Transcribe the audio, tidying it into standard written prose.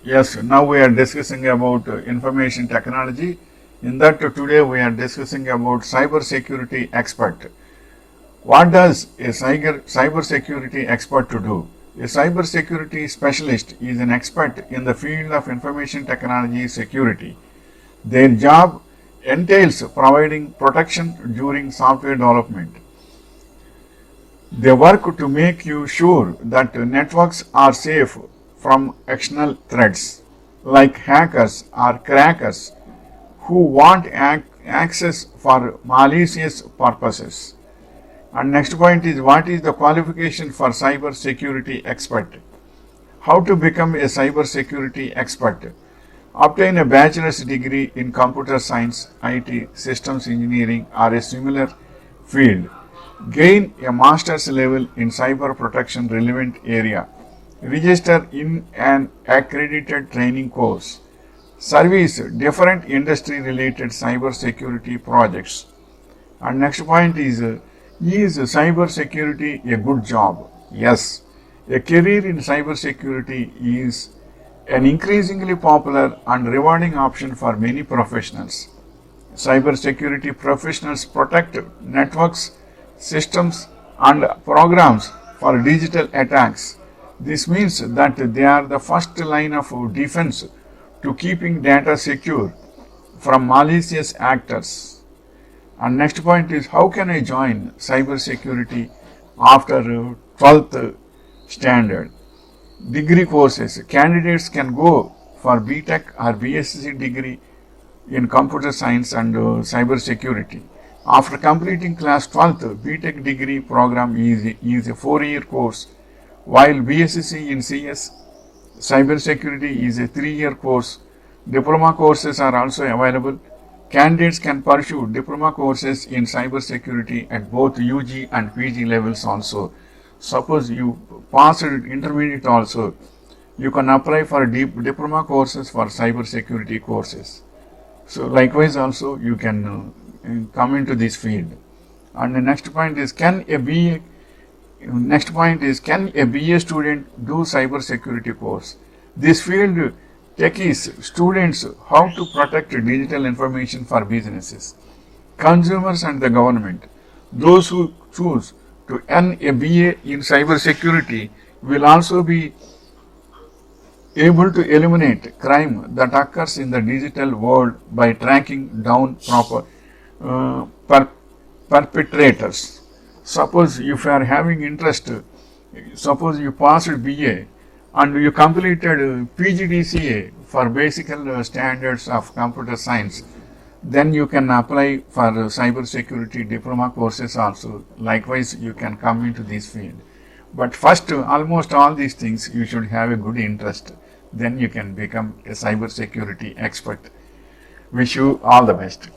Yes, now we are discussing about information technology. In that today we are discussing about cyber security expert. What does a cyber security expert to do? A cyber security specialist is an expert in the field of information technology security. Their job entails providing protection during software development. They work to make you sure that networks are safe from external threats like hackers or crackers who want access for malicious purposes. And next point is, what is the qualification for cyber security expert? How to become a cyber security expert? Obtain a bachelor's degree in computer science, IT, systems engineering or a similar field. Gain a master's level in cyber protection relevant area. Register in an accredited training course. Service different industry related cyber security projects. And next point is cyber security a good job? Yes. A career in cyber security is an increasingly popular and rewarding option for many professionals. Cyber security professionals protect networks, systems and programs for digital attacks. This means that they are the first line of defense to keeping data secure from malicious actors. And next point is, how can I join cyber security after 12th standard? Degree courses. Candidates can go for BTech or BSc degree in computer science and cyber security. After completing class 12th, BTech degree program is a 4-year course, while BSc in CS cyber security is a 3-year course. Diploma courses are also available. Candidates can pursue diploma courses in cyber security at both UG and PG levels also. Suppose you passed intermediate also, you can apply for diploma courses for cyber security courses. So likewise also you can come into this field. And the next point is, can a BA student do cyber security course? This field teaches students how to protect digital information for businesses, consumers and the government. Those who choose to earn a BA in cyber security will also be able to eliminate crime that occurs in the digital world by tracking down perpetrators. Suppose if you are having interest, suppose you passed BA and you completed PGDCA for basic standards of computer science, then you can apply for cyber security diploma courses also. Likewise, you can come into this field. But first, almost all these things you should have a good interest. Then you can become a cyber security expert. Wish you all the best.